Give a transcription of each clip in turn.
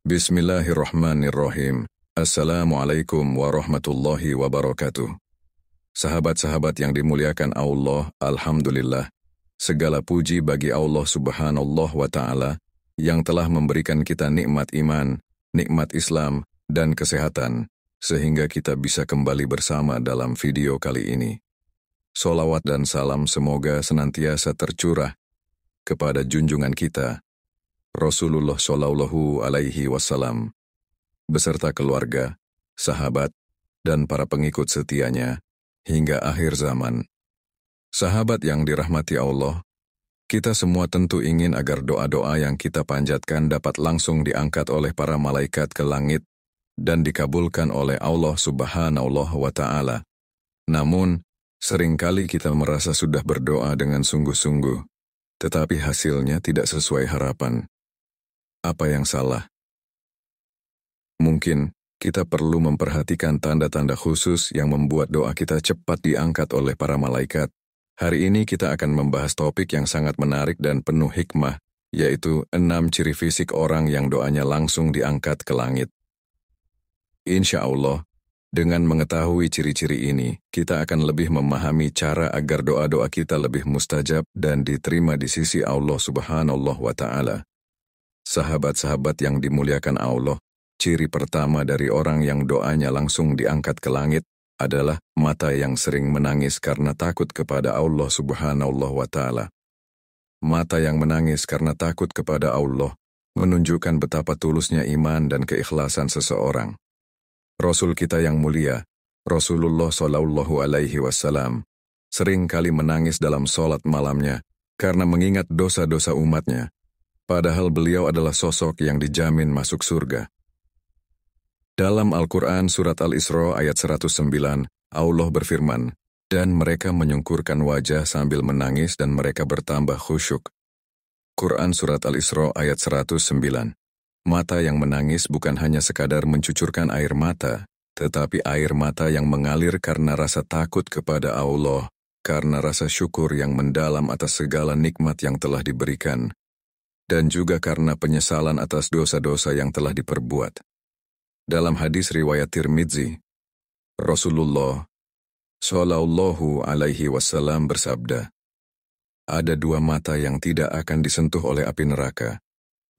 Bismillahirrahmanirrahim. Assalamualaikum warahmatullahi wabarakatuh. Sahabat-sahabat yang dimuliakan Allah, Alhamdulillah. Segala puji bagi Allah Subhanahu wa Ta'ala yang telah memberikan kita nikmat iman, nikmat Islam, dan kesehatan, sehingga kita bisa kembali bersama dalam video kali ini. Sholawat dan salam semoga senantiasa tercurah kepada junjungan kita, Rasulullah Shallallahu Alaihi Wasallam, beserta keluarga, sahabat, dan para pengikut setianya, hingga akhir zaman. Sahabat yang dirahmati Allah, kita semua tentu ingin agar doa-doa yang kita panjatkan dapat langsung diangkat oleh para malaikat ke langit dan dikabulkan oleh Allah Subhanahu wa Ta'ala. Namun, seringkali kita merasa sudah berdoa dengan sungguh-sungguh, tetapi hasilnya tidak sesuai harapan. Apa yang salah? Mungkin kita perlu memperhatikan tanda-tanda khusus yang membuat doa kita cepat diangkat oleh para malaikat. Hari ini kita akan membahas topik yang sangat menarik dan penuh hikmah, yaitu 6 ciri fisik orang yang doanya langsung diangkat ke langit. Insya Allah, dengan mengetahui ciri-ciri ini, kita akan lebih memahami cara agar doa-doa kita lebih mustajab dan diterima di sisi Allah Subhanahu wa Ta'ala. Sahabat-sahabat yang dimuliakan Allah, ciri pertama dari orang yang doanya langsung diangkat ke langit adalah mata yang sering menangis karena takut kepada Allah Subhanahu wa Ta'ala. Mata yang menangis karena takut kepada Allah menunjukkan betapa tulusnya iman dan keikhlasan seseorang. Rasul kita yang mulia, Rasulullah Shallallahu Alaihi Wasallam, sering kali menangis dalam sholat malamnya karena mengingat dosa-dosa umatnya. Padahal beliau adalah sosok yang dijamin masuk surga. Dalam Al-Quran Surat Al-Isra ayat 109, Allah berfirman, "Dan mereka menyungkurkan wajah sambil menangis dan mereka bertambah khusyuk." Quran Surat Al-Isra ayat 109. Mata yang menangis bukan hanya sekadar mencucurkan air mata, tetapi air mata yang mengalir karena rasa takut kepada Allah, karena rasa syukur yang mendalam atas segala nikmat yang telah diberikan, dan juga karena penyesalan atas dosa-dosa yang telah diperbuat. Dalam hadis riwayat Tirmidzi, Rasulullah Shallallahu Alaihi Wasallam bersabda, "Ada 2 mata yang tidak akan disentuh oleh api neraka,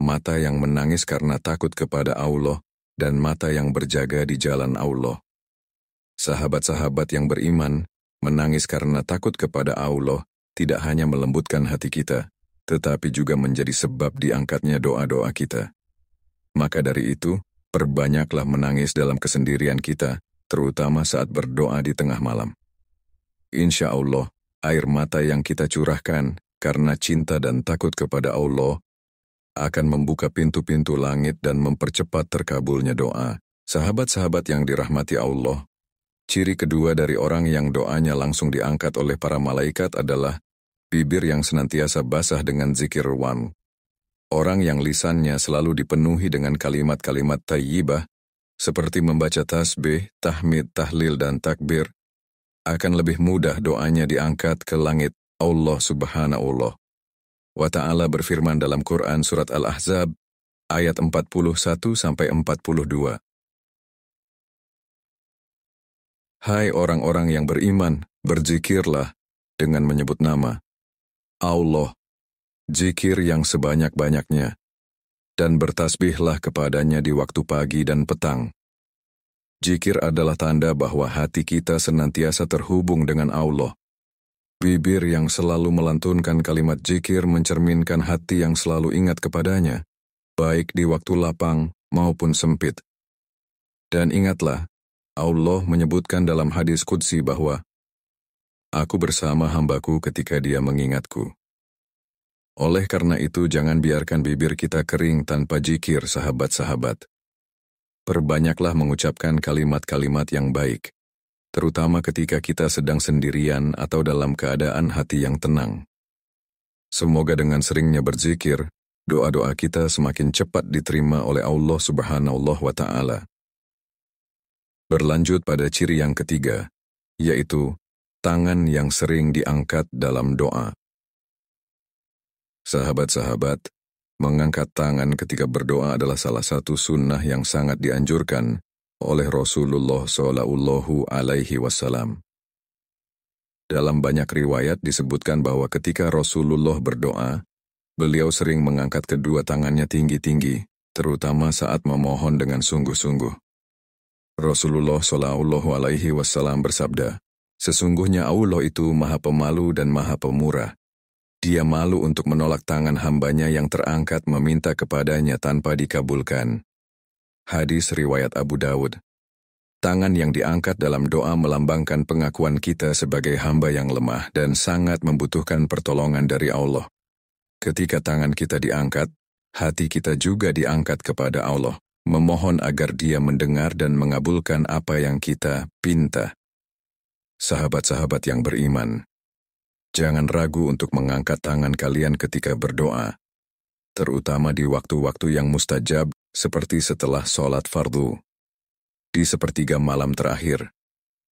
mata yang menangis karena takut kepada Allah, dan mata yang berjaga di jalan Allah." Sahabat-sahabat yang beriman, menangis karena takut kepada Allah tidak hanya melembutkan hati kita, tetapi juga menjadi sebab diangkatnya doa-doa kita. Maka dari itu, perbanyaklah menangis dalam kesendirian kita, terutama saat berdoa di tengah malam. Insya Allah, air mata yang kita curahkan karena cinta dan takut kepada Allah akan membuka pintu-pintu langit dan mempercepat terkabulnya doa. Sahabat-sahabat yang dirahmati Allah, ciri kedua dari orang yang doanya langsung diangkat oleh para malaikat adalah bibir yang senantiasa basah dengan zikir wan. Orang yang lisannya selalu dipenuhi dengan kalimat-kalimat thayyibah, seperti membaca tasbih, tahmid, tahlil, dan takbir, akan lebih mudah doanya diangkat ke langit Allah Subhanahu wa Ta'ala berfirman dalam Quran Surat Al-Ahzab, ayat 41-42. Hai orang-orang yang beriman, berzikirlah dengan menyebut nama Allah, zikir yang sebanyak-banyaknya, dan bertasbihlah kepadanya di waktu pagi dan petang. Zikir adalah tanda bahwa hati kita senantiasa terhubung dengan Allah. Bibir yang selalu melantunkan kalimat zikir mencerminkan hati yang selalu ingat kepadanya, baik di waktu lapang maupun sempit. Dan ingatlah, Allah menyebutkan dalam hadis qudsi bahwa Aku bersama hambaku ketika dia mengingatku. Oleh karena itu jangan biarkan bibir kita kering tanpa zikir, sahabat-sahabat. Perbanyaklah mengucapkan kalimat-kalimat yang baik, terutama ketika kita sedang sendirian atau dalam keadaan hati yang tenang. Semoga dengan seringnya berzikir, doa-doa kita semakin cepat diterima oleh Allah Subhanahu wa Ta'ala. Berlanjut pada ciri yang ketiga, yaitu tangan yang sering diangkat dalam doa. Sahabat-sahabat, Mengangkat tangan ketika berdoa adalah salah satu sunnah yang sangat dianjurkan oleh Rasulullah Shallallahu Alaihi Wasallam. Dalam banyak riwayat disebutkan bahwa ketika Rasulullah berdoa, beliau sering mengangkat kedua tangannya tinggi-tinggi, terutama saat memohon dengan sungguh-sungguh. Rasulullah Shallallahu Alaihi Wasallam bersabda, "Sesungguhnya Allah itu Maha Pemalu dan Maha Pemurah. Dia malu untuk menolak tangan hambanya yang terangkat meminta kepadanya tanpa dikabulkan." Hadis riwayat Abu Dawud. Tangan yang diangkat dalam doa melambangkan pengakuan kita sebagai hamba yang lemah dan sangat membutuhkan pertolongan dari Allah. Ketika tangan kita diangkat, hati kita juga diangkat kepada Allah, memohon agar Dia mendengar dan mengabulkan apa yang kita pinta. Sahabat-sahabat yang beriman, jangan ragu untuk mengangkat tangan kalian ketika berdoa, terutama di waktu-waktu yang mustajab seperti setelah sholat fardu, di sepertiga malam terakhir,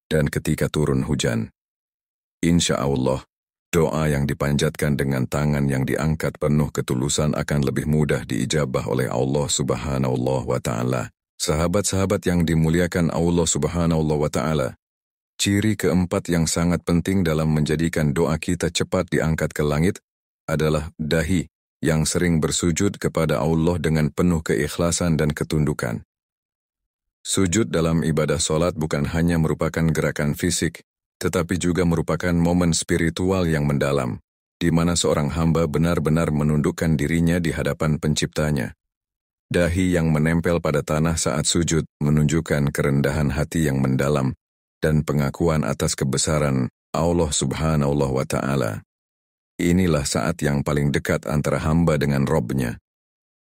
dan ketika turun hujan. Insya Allah, doa yang dipanjatkan dengan tangan yang diangkat penuh ketulusan akan lebih mudah diijabah oleh Allah Subhanahu wa Ta'ala. Sahabat-sahabat yang dimuliakan Allah Subhanahu wa Ta'ala, ciri keempat yang sangat penting dalam menjadikan doa kita cepat diangkat ke langit adalah dahi yang sering bersujud kepada Allah dengan penuh keikhlasan dan ketundukan. Sujud dalam ibadah sholat bukan hanya merupakan gerakan fisik, tetapi juga merupakan momen spiritual yang mendalam, di mana seorang hamba benar-benar menundukkan dirinya di hadapan penciptanya. Dahi yang menempel pada tanah saat sujud menunjukkan kerendahan hati yang mendalam dan pengakuan atas kebesaran Allah Subhanahu wa Ta'ala. Inilah saat yang paling dekat antara hamba dengan Rabb-nya.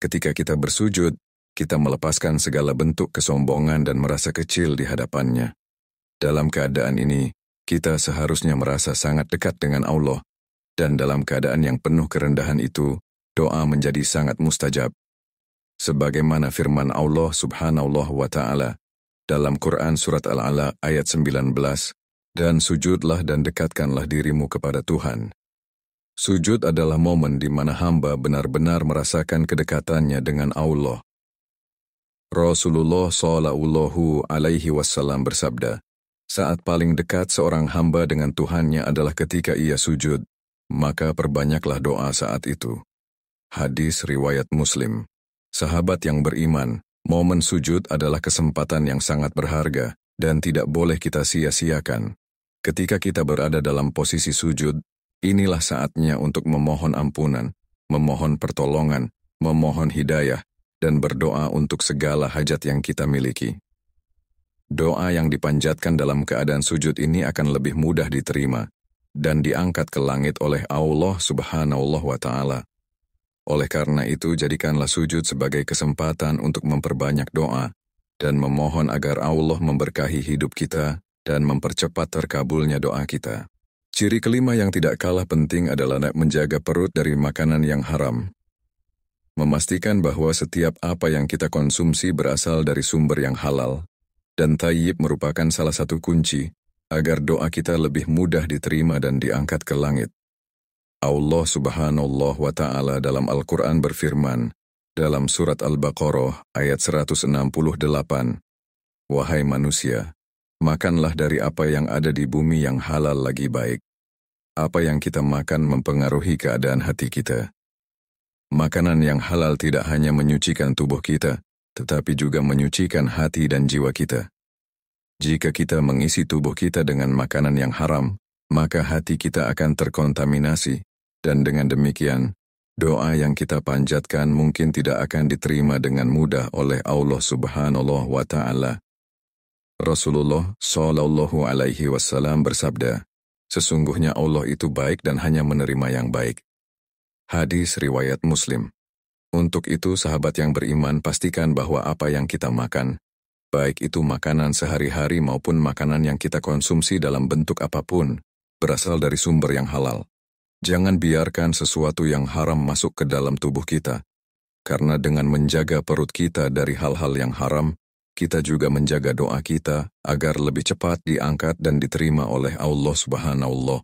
Ketika kita bersujud, kita melepaskan segala bentuk kesombongan dan merasa kecil di hadapannya. Dalam keadaan ini, kita seharusnya merasa sangat dekat dengan Allah, dan dalam keadaan yang penuh kerendahan itu, doa menjadi sangat mustajab. Sebagaimana firman Allah Subhanahu wa Ta'ala dalam Quran Surat Al-Alaq ayat 19, "Dan sujudlah dan dekatkanlah dirimu kepada Tuhan." Sujud adalah momen di mana hamba benar-benar merasakan kedekatannya dengan Allah. Rasulullah Shallallahu Alaihi Wasallam bersabda, "Saat paling dekat seorang hamba dengan Tuhannya adalah ketika ia sujud, maka perbanyaklah doa saat itu." Hadis riwayat Muslim. Sahabat yang beriman, momen sujud adalah kesempatan yang sangat berharga dan tidak boleh kita sia-siakan. Ketika kita berada dalam posisi sujud, inilah saatnya untuk memohon ampunan, memohon pertolongan, memohon hidayah, dan berdoa untuk segala hajat yang kita miliki. Doa yang dipanjatkan dalam keadaan sujud ini akan lebih mudah diterima dan diangkat ke langit oleh Allah Subhanahu wa Ta'ala. Oleh karena itu, jadikanlah sujud sebagai kesempatan untuk memperbanyak doa dan memohon agar Allah memberkahi hidup kita dan mempercepat terkabulnya doa kita. Ciri kelima yang tidak kalah penting adalah menjaga perut dari makanan yang haram. Memastikan bahwa setiap apa yang kita konsumsi berasal dari sumber yang halal, dan thayyib merupakan salah satu kunci agar doa kita lebih mudah diterima dan diangkat ke langit. Allah Subhanahu wa Ta'ala dalam Al-Quran berfirman, dalam surat Al-Baqarah ayat 168, "Wahai manusia, makanlah dari apa yang ada di bumi yang halal lagi baik. Apa yang kita makan mempengaruhi keadaan hati kita." Makanan yang halal tidak hanya menyucikan tubuh kita, tetapi juga menyucikan hati dan jiwa kita. Jika kita mengisi tubuh kita dengan makanan yang haram, maka hati kita akan terkontaminasi, dan dengan demikian, doa yang kita panjatkan mungkin tidak akan diterima dengan mudah oleh Allah Subhanahu wa Ta'ala. Rasulullah Shallallahu Alaihi Wasallam bersabda, "Sesungguhnya Allah itu baik dan hanya menerima yang baik." Hadis riwayat Muslim. Untuk itu, sahabat yang beriman, pastikan bahwa apa yang kita makan, baik itu makanan sehari-hari maupun makanan yang kita konsumsi dalam bentuk apapun, berasal dari sumber yang halal. Jangan biarkan sesuatu yang haram masuk ke dalam tubuh kita, karena dengan menjaga perut kita dari hal-hal yang haram, kita juga menjaga doa kita agar lebih cepat diangkat dan diterima oleh Allah Subhanahu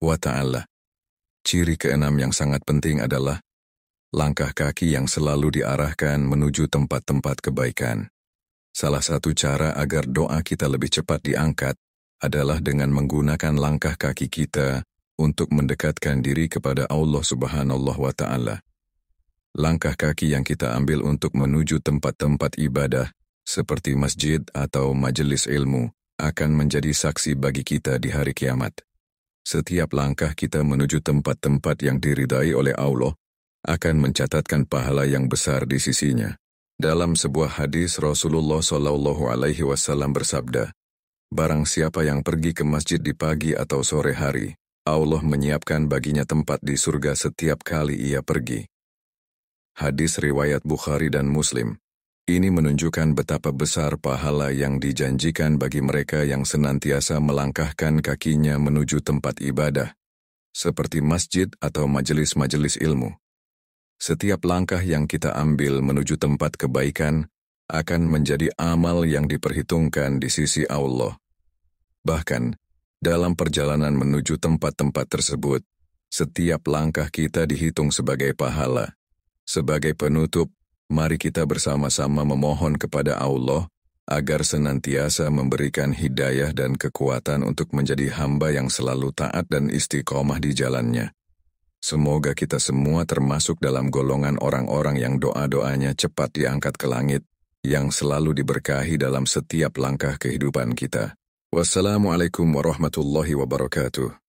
wa Ta'ala. Ciri keenam yang sangat penting adalah langkah kaki yang selalu diarahkan menuju tempat-tempat kebaikan. Salah satu cara agar doa kita lebih cepat diangkat adalah dengan menggunakan langkah kaki kita untuk mendekatkan diri kepada Allah Subhanahu wa Ta'ala. Langkah kaki yang kita ambil untuk menuju tempat-tempat ibadah, seperti masjid atau majelis ilmu, akan menjadi saksi bagi kita di hari kiamat. Setiap langkah kita menuju tempat-tempat yang diridai oleh Allah akan mencatatkan pahala yang besar di sisinya. Dalam sebuah hadis Rasulullah SAW bersabda, "Barang siapa yang pergi ke masjid di pagi atau sore hari, Allah menyiapkan baginya tempat di surga setiap kali ia pergi." Hadis riwayat Bukhari dan Muslim. Ini menunjukkan betapa besar pahala yang dijanjikan bagi mereka yang senantiasa melangkahkan kakinya menuju tempat ibadah, seperti masjid atau majelis-majelis ilmu. Setiap langkah yang kita ambil menuju tempat kebaikan akan menjadi amal yang diperhitungkan di sisi Allah. Bahkan, dalam perjalanan menuju tempat-tempat tersebut, setiap langkah kita dihitung sebagai pahala. Sebagai penutup, mari kita bersama-sama memohon kepada Allah agar senantiasa memberikan hidayah dan kekuatan untuk menjadi hamba yang selalu taat dan istiqomah di jalannya. Semoga kita semua termasuk dalam golongan orang-orang yang doa-doanya cepat diangkat ke langit, yang selalu diberkahi dalam setiap langkah kehidupan kita. Wassalamualaikum warahmatullahi wabarakatuh.